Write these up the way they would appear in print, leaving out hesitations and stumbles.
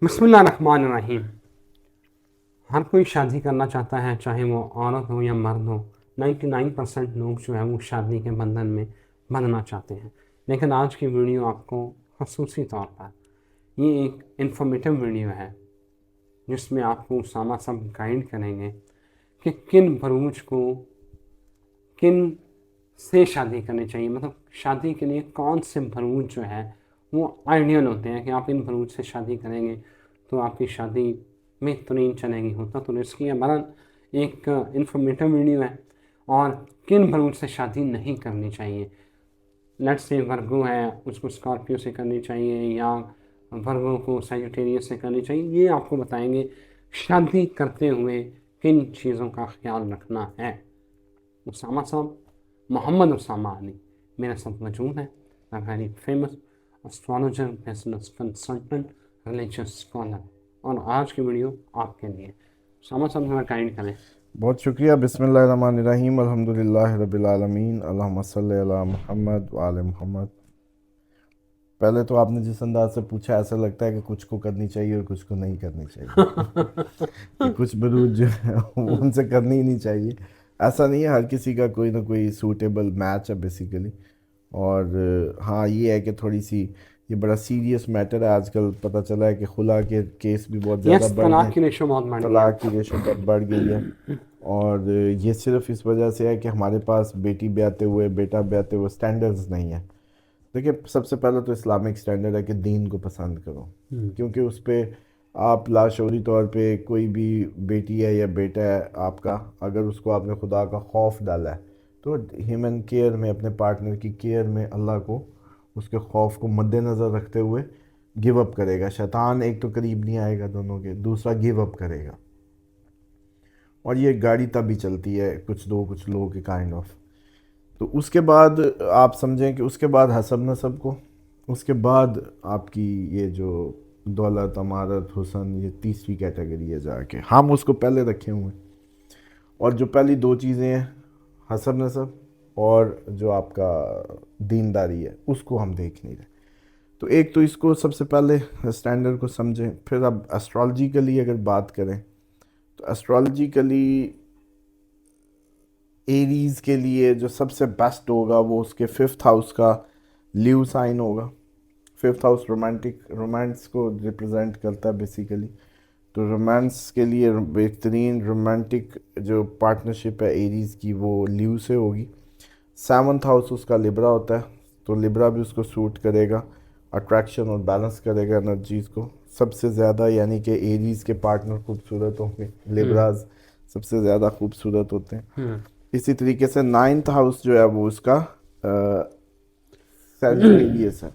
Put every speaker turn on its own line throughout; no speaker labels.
बिस्मिल्लाहिर्रहमानिर्रहीम। हर कोई शादी करना चाहता है, चाहे वो औरत हो या मर्द हो। 99% लोग जो है वो शादी के बंधन में बंधना चाहते हैं। लेकिन आज की वीडियो आपको खसूसी तौर पर ये एक इन्फॉर्मेटिव वीडियो है, जिसमें आपको उसामा सब गाइड करेंगे कि किन भरूच को किन से शादी करनी चाहिए। मतलब शादी के लिए कौन से भरूच जो है वो आइडियल होते हैं कि आप इन भरूच से शादी करेंगे तो आपकी शादी बेहतरीन चलेगी। होता तो रिस्की है, बरन एक इन्फॉर्मेटिव वीडियो है। और किन भरूच से शादी नहीं करनी चाहिए। लेट्स से वर्गो है, उसको स्कॉर्पियो से करनी चाहिए या वर्गो को सैजिटेरियस से करनी चाहिए, ये आपको बताएंगे शादी करते हुए किन चीज़ों का ख्याल रखना है। उसामा साहब, मोहम्मद उसामा अली मेरे साथ मौजूद है। Very famous astrologer, business consultant, religious scholar. और आज की वीडियो आपके लिए। उसामा साहब हमें गाइड करें।
बहुत शुक्रिया। बिस्मिल्लाहिर्रहमानिर्रहीम, अल्हम्दुलिल्लाहि रब्बिल आलमीन, अल्लाहुम्मा सल्लि अला मुहम्मद व आले मुहम्मद। पहले तो आपने जिस अंदाज से पूछा, ऐसा लगता है कि कुछ को करनी चाहिए और कुछ को नहीं करनी चाहिए। कि कुछ बरूद जो है उनसे करनी ही नहीं चाहिए। ऐसा नहीं है, हर किसी का कोई ना कोई सूटेबल मैच है बेसिकली। और हाँ, ये है कि थोड़ी सी ये बड़ा सीरियस मैटर है। आजकल पता चला है कि खुला के केस भी बहुत ज़्यादा
यस,
बढ़
तलाक
गए।
की रेशो बहुत बढ़ गई है।
तलाक की रेशो बहुत बढ़ गई है। और ये सिर्फ इस वजह से है कि हमारे पास बेटी ब्याहते हुए बेटा ब्याहते हुए स्टैंडर्ड्स नहीं है। देखिए, सबसे पहले तो इस्लामिक स्टैंडर्ड है कि दीन को पसंद करो, क्योंकि उस पर आप लाशऊरी तौर पे कोई भी बेटी है या बेटा है आपका, अगर उसको आपने खुदा का खौफ डाला है तो ह्यूमन केयर में, अपने पार्टनर की केयर में अल्लाह को, उसके खौफ को मद्देनज़र रखते हुए गिव अप करेगा। शैतान एक तो करीब नहीं आएगा दोनों के, दूसरा गिव अप करेगा। और ये गाड़ी तभी चलती है कुछ लोगों के काइंड ऑफ। तो उसके बाद आप समझें कि उसके बाद हसब नसब को, उसके बाद आपकी ये जो दौलत, अमारत, हुसन, ये तीसरी कैटेगरी है जाके, हम उसको पहले रखे हुए हैं। और जो पहली दो चीज़ें हैं, हसब नसब और जो आपका दीनदारी है, उसको हम देख नहीं रहे। तो एक तो इसको सबसे पहले स्टैंडर्ड को समझें। फिर अब एस्ट्रोलॉजिकली अगर बात करें तो एस्ट्रोलॉजिकली एरीज़ के लिए जो सबसे बेस्ट होगा वो उसके फिफ्थ हाउस का लीव साइन होगा। फिफ्थ हाउस रोमांटिक, रोमांस को रिप्रेजेंट करता है बेसिकली। तो रोमांस के लिए बेहतरीन रोमांटिक जो पार्टनरशिप है एरीज़ की, वो लीव से होगी। सेवन्थ हाउस उसका लिब्रा होता है, तो लिब्रा भी उसको सूट करेगा, अट्रैक्शन और बैलेंस करेगा एनर्जीज़ को सबसे ज़्यादा। यानी कि एरीज़ के पार्टनर खूबसूरत होंगे, लिब्राज सबसे ज़्यादा खूबसूरत होते हैं। इसी तरीके से नाइन्थ हाउस जो है वो उसका सेजिटेरियस है।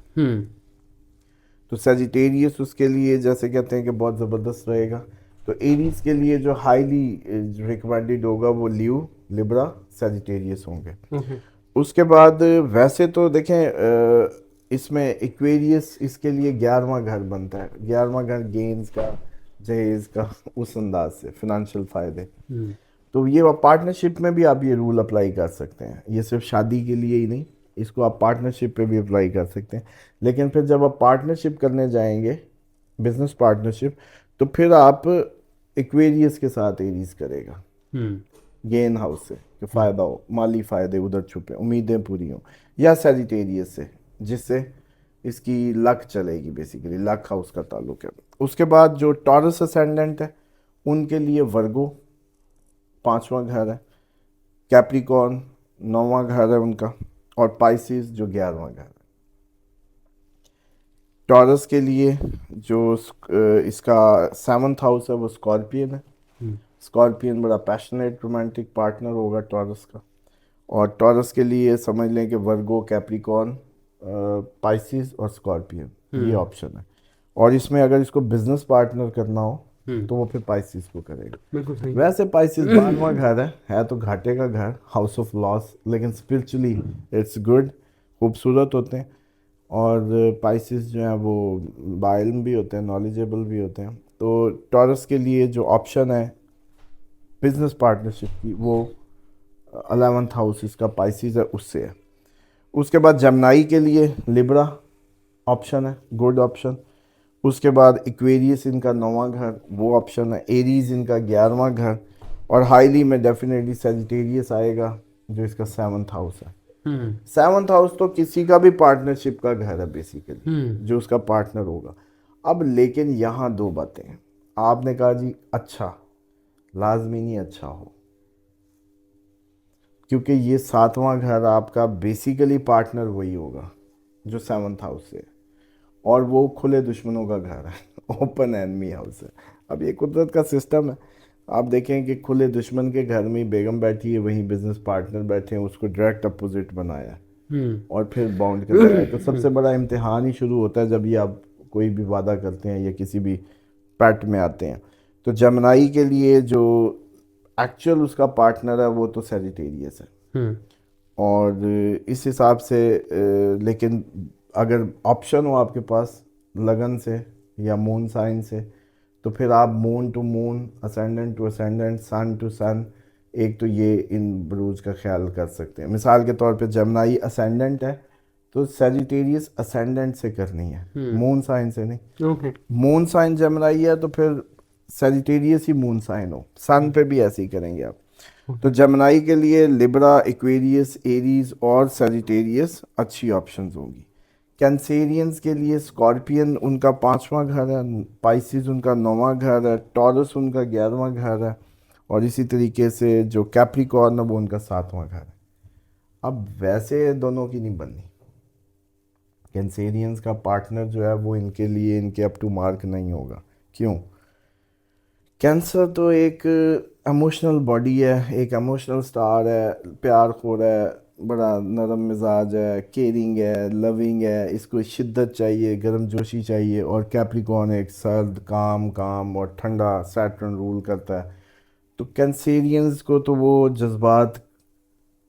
तो सेजिटेरियस उसके लिए जैसे कहते हैं कि बहुत ज़बरदस्त रहेगा। तो एरीज के लिए जो हाईली रिकमेंडेड होगा वो लियो, लिब्रा, सेजिटेरियस होंगे। उसके बाद वैसे तो देखें, इसमें एक्वेरियस इसके लिए 11वां घर बनता है। 11वां घर गेन्स का, जहेज का, उस अंदाज से फिनंशियल फ़ायदे। तो ये पार्टनरशिप में भी आप ये रूल अप्लाई कर सकते हैं। ये सिर्फ शादी के लिए ही नहीं, इसको आप पार्टनरशिप पे भी अप्लाई कर सकते हैं। लेकिन फिर जब आप पार्टनरशिप करने जाएंगे, बिजनेस पार्टनरशिप, तो फिर आप एक्वेरियस के साथ एरीज करेगा, गेन हाउस से कि फ़ायदा हो, माली फ़ायदे उधर छुपे, उम्मीदें पूरी हों। या सेजिटेरियस से, जिससे इसकी लक चलेगी, बेसिकली लक हाउस का ताल्लुक है। उसके बाद जो टॉरस असेंडेंट है उनके लिए वर्गो 5वां घर है, कैप्रिकॉर्न 9वां घर है उनका, और पाइसिस जो 11वां घर है। टॉरस के लिए जो इसका सेवन्थ हाउस है वो स्कॉर्पियन है। स्कॉर्पियन बड़ा पैशनेट रोमांटिक पार्टनर होगा टॉरस का। और टॉरस के लिए समझ लें कि वर्गो, कैप्रिकॉर्न, पाइसिस और स्कॉर्पियन, ये ऑप्शन है। और इसमें अगर इसको बिजनेस पार्टनर करना हो तो वो फिर पाइसिस को करेगा।
बिल्कुल सही।
वैसे पाइसिस 12वां घर है तो घाटे का घर, हाउस ऑफ लॉस, लेकिन स्पिरिचुअली इट्स गुड, खूबसूरत होते हैं। और पाइसिस जो है वो बाइल्म भी होते हैं, नॉलेजेबल भी होते हैं। तो टॉरस के लिए जो ऑप्शन है बिजनेस पार्टनरशिप की, वो 11th हाउस इसका पाइसिस है, उससे है। उसके बाद जमनाई के लिए लिब्रा ऑप्शन है, गुड ऑप्शन। उसके बाद इक्वेरियस इनका 9वां घर, वो ऑप्शन है। एरीज इनका 11वां घर, और हाईली में डेफिनेटली सेजिटेरियस आएगा जो इसका 7th हाउस है। 7th हाउस तो किसी का भी पार्टनरशिप का घर है बेसिकली, जो उसका पार्टनर होगा। अब लेकिन यहाँ दो बातें हैं। आपने कहा जी अच्छा, लाजमी नहीं अच्छा हो, क्योंकि ये 7वां घर आपका बेसिकली पार्टनर वही होगा जो 7th हाउस से, और वो खुले दुश्मनों का घर है, ओपन एनमी हाउस है। अब ये कुदरत का सिस्टम है। आप देखें कि खुले दुश्मन के घर में बेगम बैठी है, वहीं बिजनेस पार्टनर बैठे हैं, उसको डायरेक्ट अपोजिट बनाया और फिर बाउंड कर दिया है। तो सबसे बड़ा इम्तिहान ही शुरू होता है जब ये आप कोई भी वादा करते हैं या किसी भी पैक्ट में आते हैं। तो जमनाई के लिए जो एक्चुअल उसका पार्टनर है वो तो सेजिटेरियस है, और इस हिसाब से लेकिन अगर ऑप्शन हो आपके पास लगन से या मून साइन से, तो फिर आप moon to moon, ascendant to ascendant, sun to sun, एक तो ये इन ब्रूज का ख्याल कर सकते हैं। मिसाल के तौर पे जमनाई असेंडेंट है तो सेजिटेरियस असेंडेंट से करनी है, मून साइन से नहीं। मून साइन जमनाई है तो फिर सेजिटेरियस ही मून साइन हो, सन पे भी ऐसे ही करेंगे आप। तो जमनाई के लिए लिब्रा, इक्वेरियस, एरीज और सेजिटेरियस अच्छी ऑप्शंस होंगी। कैंसेरियंस के लिए स्कॉर्पियन उनका 5वां घर है, पाइसिस उनका 9वां घर है, टॉरस उनका 11वां घर है, और इसी तरीके से जो कैप्रिकॉर्न है वो उनका 7वां घर है। अब वैसे दोनों की नहीं बननी। कैंसेरियंस का पार्टनर जो है वो इनके लिए इनके अप टू मार्क नहीं होगा। क्यों? कैंसर तो एक इमोशनल बॉडी है, एक इमोशनल स्टार है, प्यार खोर है, बड़ा नरम मिजाज है, केयरिंग है, लविंग है, इसको शिद्दत चाहिए, गर्म जोशी चाहिए। और कैप्रिकॉर्न एक सर्द, काम और ठंडा सैटर्न रूल करता है। तो कैंसेरियंस को तो वो जज्बात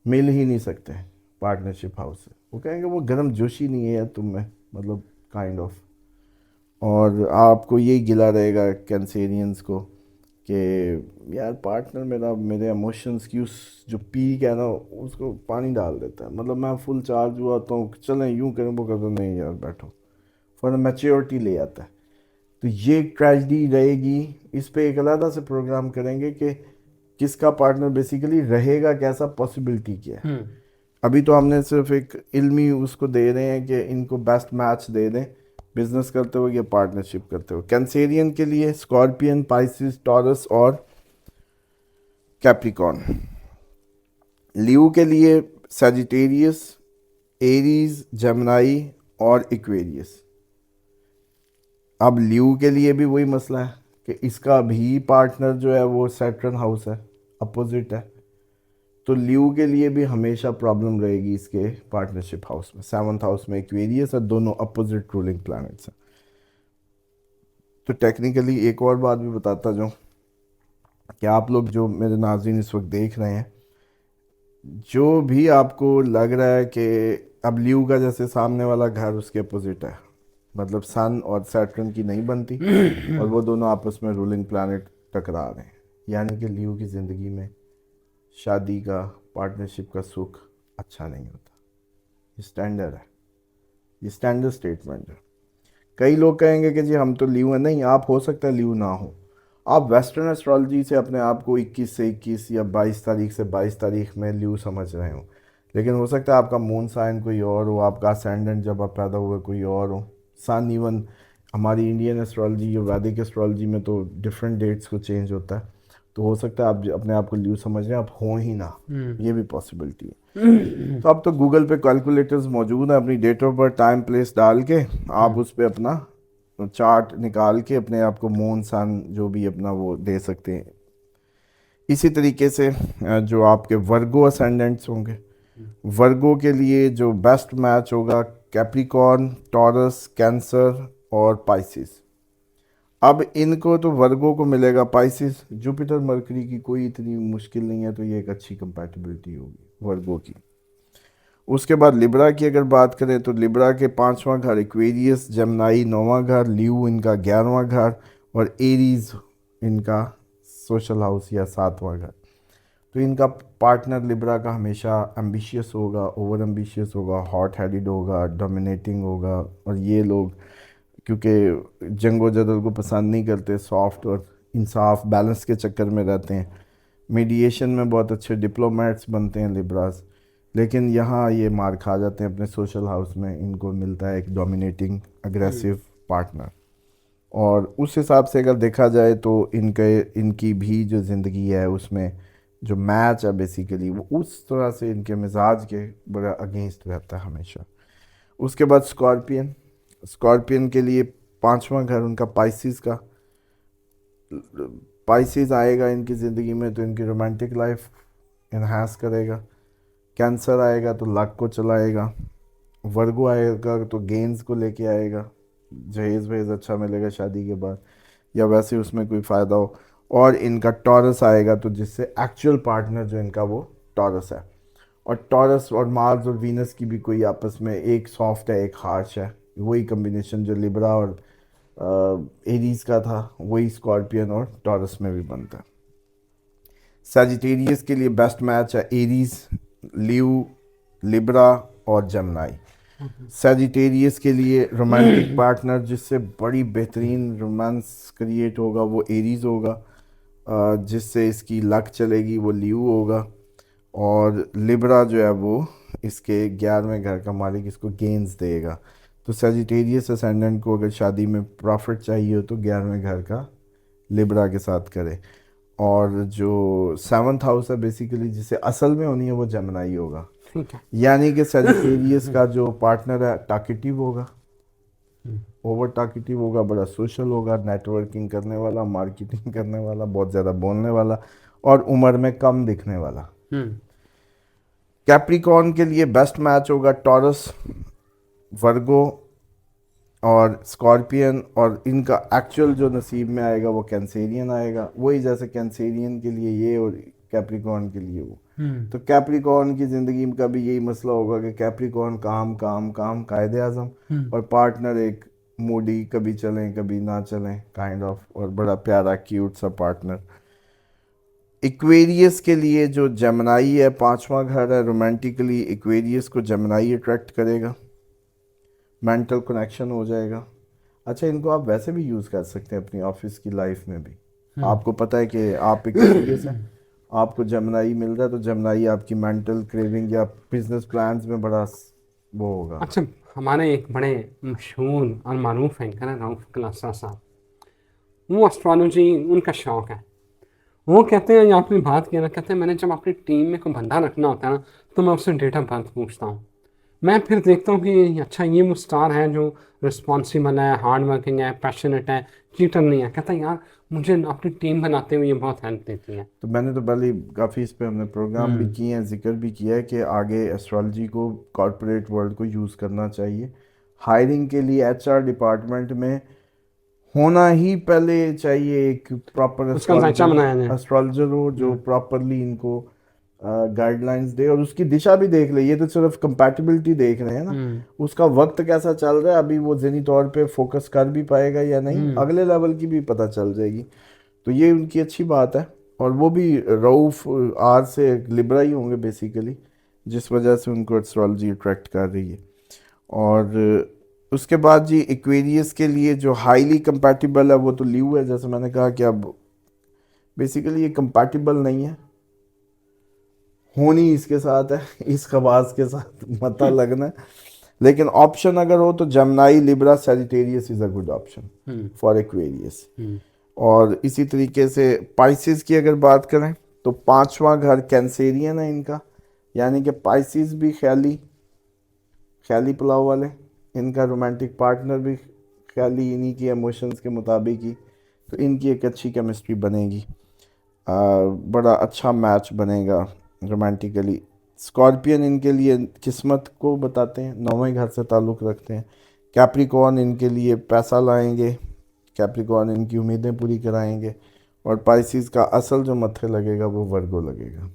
मिल ही नहीं सकते पार्टनरशिप हाउस से। वो कहेंगे वो गर्म जोशी नहीं है तुम में, मतलब काइंड ऑफ। और आपको यही गिला रहेगा कैंसेरियंस को कि यार पार्टनर मेरा मेरे इमोशंस की उस जो पीक है ना उसको पानी डाल देता है। मतलब मैं फुल चार्ज हुआ तो चलें यूँ करें वो कर दो, नहीं यार बैठो, फॉर मैच्योरिटी ले आता है। तो ये ट्रेजडी रहेगी। इस पे एक अलग से प्रोग्राम करेंगे कि किसका पार्टनर बेसिकली रहेगा, कैसा, पॉसिबिलिटी क्या है। अभी तो हमने सिर्फ एक इल्मी उसको दे रहे हैं कि इनको बेस्ट मैच दे दें बिजनेस करते हुए या पार्टनरशिप करते हुए। कैंसेरियन के लिए स्कॉर्पियन, पाइसिस, टॉरस और कैप्रिकॉर्न। लियो के लिए सजिटेरियस, एरीज, जमनाई और इक्वेरियस। अब लियो के लिए भी वही मसला है कि इसका भी पार्टनर जो है वो सैटर्न हाउस है, अपोजिट है। तो लियो के लिए भी हमेशा प्रॉब्लम रहेगी इसके पार्टनरशिप हाउस में। 7th हाउस में इक्वेरियस और दोनों अपोजिट रूलिंग प्लैनेट्स हैं। तो टेक्निकली एक और बात भी बताता जाऊँ कि आप लोग जो मेरे नाज़रीन इस वक्त देख रहे हैं, जो भी आपको लग रहा है कि अब लियो का जैसे सामने वाला घर उसके अपोजिट है, मतलब सन और सैटर्न की नहीं बनती और वो दोनों आपस में रूलिंग प्लैनेट टकरा रहे हैं, यानी कि लियो की ज़िंदगी में शादी का, पार्टनरशिप का सुख अच्छा नहीं होता। ये स्टैंडर्ड है, ये स्टैंडर्ड स्टेटमेंट है। कई लोग कहेंगे कि जी हम तो लियो हैं। नहीं, आप हो सकता है लियो ना हो। आप वेस्टर्न एस्ट्रोलॉजी से अपने आप को 21 से 21 या 22 तारीख से 22 तारीख में लियो समझ रहे हो, लेकिन हो सकता है आपका मून साइन कोई और हो, आपका असेंडेंट जब आप पैदा हुए कोई और हो, सन इवन हमारी इंडियन एस्ट्रोलॉजी या वैदिक एस्ट्रोलॉजी में तो डिफरेंट डेट्स को चेंज होता है। तो हो सकता है आप अपने आप को लियो समझ रहे हैं, आप हो ही ना, ये भी पॉसिबिलिटी है। तो अब तो गूगल पे कैलकुलेटर्स मौजूद है, अपनी date of birth, time, place डाल के आप उस पर अपना चार्ट निकाल के अपने आप को मून सन जो भी अपना वो दे सकते हैं। इसी तरीके से जो आपके वर्गो असेंडेंट्स होंगे, वर्गो के लिए जो बेस्ट मैच होगा कैप्रिकॉर्न, टॉरस, कैंसर और पाइसिस। अब इनको तो वर्गो को मिलेगा पाइसिस, जुपिटर मरकरी की कोई इतनी मुश्किल नहीं है, तो ये एक अच्छी कंपैटिबिलिटी होगी वर्गो की। उसके बाद लिब्रा की अगर बात करें तो लिब्रा के 5वां घर इक्वेरियस, जमनाई 9वां घर, लियो इनका 11वां घर और एरीज इनका सोशल हाउस या 7वां घर। तो इनका पार्टनर लिब्रा का हमेशा एम्बिशियस होगा, ओवर एम्बिशियस होगा, हॉट हेडेड होगा, डोमिनेटिंग होगा, और ये लोग क्योंकि जंगो जदल को पसंद नहीं करते, सॉफ्ट और इंसाफ बैलेंस के चक्कर में रहते हैं। मीडिएशन में बहुत अच्छे डिप्लोमेट्स बनते हैं लिब्रास, लेकिन यहाँ ये मार खा जाते हैं अपने सोशल हाउस में। इनको मिलता है एक डोमिनेटिंग अग्रेसिव पार्टनर। और उस हिसाब से अगर देखा जाए तो इनकी भी जो ज़िंदगी है उसमें जो मैच है बेसिकली वो उस तरह से इनके मिजाज के बड़ा अगेंस्ट रहता है हमेशा। उसके बाद स्कॉर्पियन, स्कॉर्पियन के लिए पांचवा घर उनका पाइसिस का। पाइसिस आएगा इनकी ज़िंदगी में तो इनकी रोमांटिक लाइफ इन्हांस करेगा। कैंसर आएगा तो लक को चलाएगा। वर्गो आएगा तो गेंस को लेके आएगा, जहेज़ वहेज़ अच्छा मिलेगा शादी के बाद या वैसे उसमें कोई फ़ायदा हो। और इनका टॉरस आएगा तो जिससे एक्चुअल पार्टनर जो इनका वो टॉरस है। और टॉरस और मार्स और वीनस की भी कोई आपस में, एक सॉफ्ट है एक हार्श है, वही कम्बिनेशन जो लिब्रा और एरीज का था वही स्कॉर्पियन और टॉरस में भी बनता है। सजिटेरियस के लिए बेस्ट मैच है एरीज, लियो, लिब्रा और जेमिनी। सजिटेरियस के लिए रोमांटिक पार्टनर जिससे बड़ी बेहतरीन रोमांस क्रिएट होगा वो एरीज होगा। जिससे इसकी लक चलेगी वो लियो होगा। और लिब्रा जो है वो इसके 11वें घर का मालिक इसको गेंस देगा। तो सजिटेरियस असेंडेंट को अगर शादी में प्रॉफिट चाहिए हो तो 11वें घर का लिब्रा के साथ करे। और जो 7th हाउस है बेसिकली जिसे असल में होनी है वो जेमिनी होगा।
ठीक है।
यानी कि सजिटेरियस का जो पार्टनर है टाकेटिव होगा, ओवर टाकेटिव होगा, बड़ा सोशल होगा, नेटवर्किंग करने वाला, मार्केटिंग करने वाला, बहुत ज़्यादा बोलने वाला और उम्र में कम दिखने वाला। कैप्रिकॉर्न के लिए बेस्ट मैच होगा टॉरस, वर्गो और स्कॉर्पियन। और इनका एक्चुअल जो नसीब में आएगा वो कैंसेरियन आएगा, वही जैसे कैंसेरियन के लिए ये और कैप्रिकॉर्न के लिए वो। तो कैप्रिकॉर्न की ज़िंदगी का भी यही मसला होगा कि कैप्रिकॉर्न काम काम काम कायदे आज़म, और पार्टनर एक मूडी, कभी चलें कभी ना चलें काइंड ऑफ, और बड़ा प्यारा क्यूट सा पार्टनर। इक्वेरियस के लिए जो जेमिनी है 5वां घर है, रोमांटिकली इक्वेरियस को जेमिनी अट्रैक्ट करेगा, मेंटल कनेक्शन हो जाएगा। अच्छा, इनको आप वैसे भी यूज़ कर सकते हैं अपनी ऑफिस की लाइफ में भी। आपको पता है कि आप इक्वेरियस हैं, आपको जेमिनी मिल रहा है तो जेमिनी आपकी मेंटल क्रेविंग या बिजनेस प्लान्स में बड़ा वो होगा।
अच्छा, हमारे एक बड़े मशहूर और मारूफ एंकर हैं रऊफ क्लासा साहब, वो एस्ट्रोलॉजी उनका शौक़ है। वो कहते हैं, ये आपने बात किया ना, कहते हैं मैंने जब अपनी टीम में कोई बंदा रखना होता है ना तो मैं उससे डेट ऑफ बर्थ पूछता हूँ। मैं फिर देखता हूँ कि अच्छा ये वो स्टार है जो रिस्पॉन्सिबल है, हार्ड वर्किंग है, पैशनेट है, चीटर नहीं है। कहता है यार मुझे अपनी टीम बनाते हुए ये बहुत हेल्प देती है।
तो मैंने तो पहले काफ़ी इस पे हमने प्रोग्राम भी किए हैं, जिक्र भी किया है कि आगे एस्ट्रोलॉजी को कॉरपोरेट वर्ल्ड को यूज़ करना चाहिए। हायरिंग के लिए एचआर डिपार्टमेंट में होना ही पहले चाहिए एक प्रॉपर
उसका ढांचा बनाया जाए।
एस्ट्रोलॉजर हो जो प्रॉपरली इनको गाइडलाइंस दे और उसकी दिशा भी देख ले। ये तो सिर्फ कंपैटिबिलिटी देख रहे हैं ना, उसका वक्त कैसा चल रहा है अभी, वो ज़हनी तौर पे फोकस कर भी पाएगा या नहीं, अगले लेवल की भी पता चल जाएगी। तो ये उनकी अच्छी बात है। और वो भी रऊफ आर से लिब्रा ही होंगे बेसिकली, जिस वजह से उनको एस्ट्रोलॉजी अट्रैक्ट कर रही है। और उसके बाद जी एक्वेरियस के लिए जो हाईली कंपैटिबल है वो तो लियो है। जैसे मैंने कहा कि अब बेसिकली ये कंपैटिबल नहीं है, होनी इसके साथ है, इस खवास के साथ मता लगना है। लेकिन ऑप्शन अगर हो तो Gemini, Libra, Sagittarius is a good option for Aquarius. और इसी तरीके से पाइसिस की अगर बात करें तो 5वां घर कैंसेरियन है इनका, यानी कि पाइसिस भी ख्याली पुलाव वाले, इनका रोमांटिक पार्टनर भी ख्याली, इन्हीं की इमोशंस के मुताबिक ही। तो इनकी एक अच्छी केमिस्ट्री बनेगी, बड़ा अच्छा मैच बनेगा रोमांटिकली। स्कॉर्पियन इनके लिए किस्मत को बताते हैं, 9वें घर से ताल्लुक़ रखते हैं। कैप्रिकॉर्न इनके लिए पैसा लाएंगे, कैप्रिकॉर्न इनकी उम्मीदें पूरी कराएंगे। और पाइसिस का असल जो मत्थे लगेगा वो वर्गो लगेगा।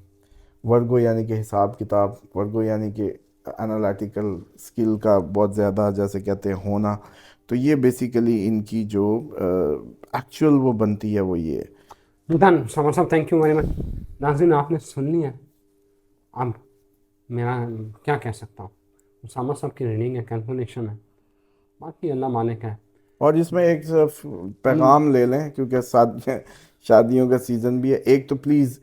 वर्गो यानी कि हिसाब किताब, वर्गो यानी कि एनालिटिकल स्किल का बहुत ज़्यादा जैसे कहते हैं होना। तो ये बेसिकली इनकी जो एक्चुअल वो बनती है वो ये है।
डन समर साहब, थैंक यू वेरी मच। नाज़रीन आपने सुन लिया, अब मेरा क्या कह सकता हूँ। समर साहब की रीडिंग है, कैलकुलेशन है, बाकी अल्लाह मालिक है।
और इसमें एक पैगाम ले लें, क्योंकि शादियों का सीज़न भी है। एक तो प्लीज़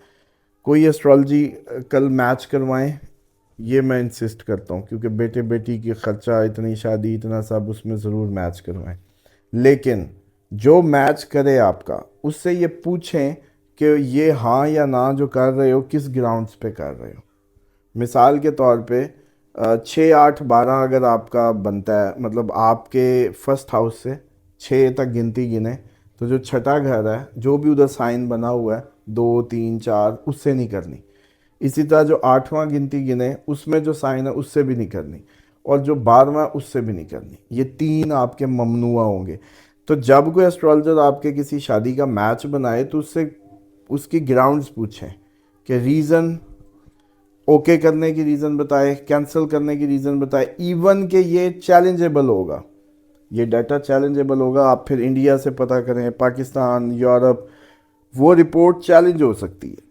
कोई एस्ट्रोलॉजी कल मैच करवाएं, ये मैं इंसिस्ट करता हूँ, क्योंकि बेटे बेटी की खर्चा, इतनी शादी, इतना सब, उसमें ज़रूर मैच करवाएं। लेकिन जो मैच करे आपका, उससे ये पूछें कि ये हाँ या ना जो कर रहे हो किस ग्राउंड्स पे कर रहे हो। मिसाल के तौर पे 6, 8, 12 अगर आपका बनता है, मतलब आपके फर्स्ट हाउस से 6 तक गिनती गिने, तो जो छठा घर है, जो भी उधर साइन बना हुआ है 2, 3, 4, उससे नहीं करनी। इसी तरह जो 8वां गिनती गिने, उसमें जो साइन है उससे भी नहीं करनी, और जो 12वां उससे भी नहीं करनी। ये 3 आपके ममनुआ होंगे। तो जब कोई एस्ट्रोलॉजर आपके किसी शादी का मैच बनाए, तो उससे उसकी ग्राउंड्स पूछें कि रीज़न, ओके करने की रीज़न बताए, कैंसिल करने की रीज़न बताए, इवन कि ये चैलेंजेबल होगा, ये डाटा चैलेंजेबल होगा। आप फिर इंडिया से पता करें, पाकिस्तान, यूरोप, वो रिपोर्ट चैलेंज हो सकती है।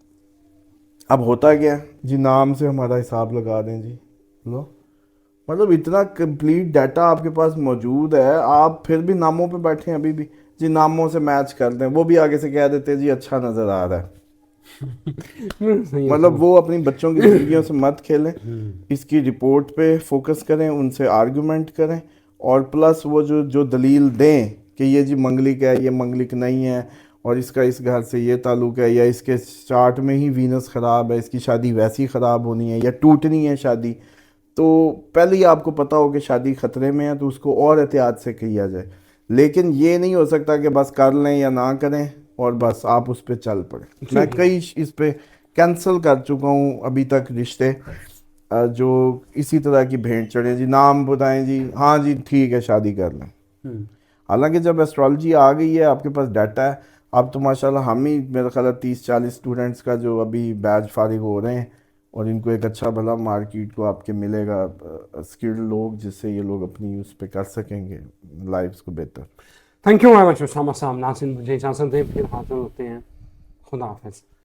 अब होता क्या है जी, नाम से हमारा हिसाब लगा दें जी, लो, मतलब इतना कंप्लीट डाटा आपके पास मौजूद है, आप फिर भी नामों पे बैठे हैं अभी भी जी, नामों से मैच कर दें, वो भी आगे से कह देते हैं जी अच्छा नज़र आ रहा है।
सही है,
मतलब
सही
वो अपनी बच्चों की ज़िंदगियों से मत खेलें,
है।
इसकी रिपोर्ट पे फोकस करें, उनसे आर्गुमेंट करें, और प्लस वो जो जो दलील दें कि ये जी मंगलिक है, ये मंगलिक नहीं है, और इसका इस घर से ये ताल्लुक़ है, या इसके चार्ट में ही वीनस ख़राब है, इसकी शादी वैसी ख़राब होनी है, या टूटनी है शादी, तो पहले ही आपको पता हो कि शादी ख़तरे में है, तो उसको और एहतियात से किया जाए। लेकिन ये नहीं हो सकता कि बस कर लें या ना करें और बस आप उस पर चल पड़े।
जी
मैं
जी।
कई इस पे कैंसिल कर चुका हूँ अभी तक रिश्ते, जो इसी तरह की भेंट चढ़े जी, नाम बताएं जी, हाँ जी ठीक है शादी कर लें।
हम्म।
हालांकि जब एस्ट्रोलॉजी आ गई है, आपके पास डाटा है, अब तो माशाल्लाह हम ही मेरा ख्याल है 30-40 स्टूडेंट्स का जो अभी बैच फारिग हो रहे हैं, और इनको एक अच्छा भला मार्केट को आपके मिलेगा, स्किल्ड लोग, जिससे ये लोग अपनी उस पर कर सकेंगे लाइफ्स को बेहतर।
Thank you very much Usama साहब। नाज़रीन मुझे इजाज़त दें, फिर हाजिर होते हैं। खुदा हाफिज़।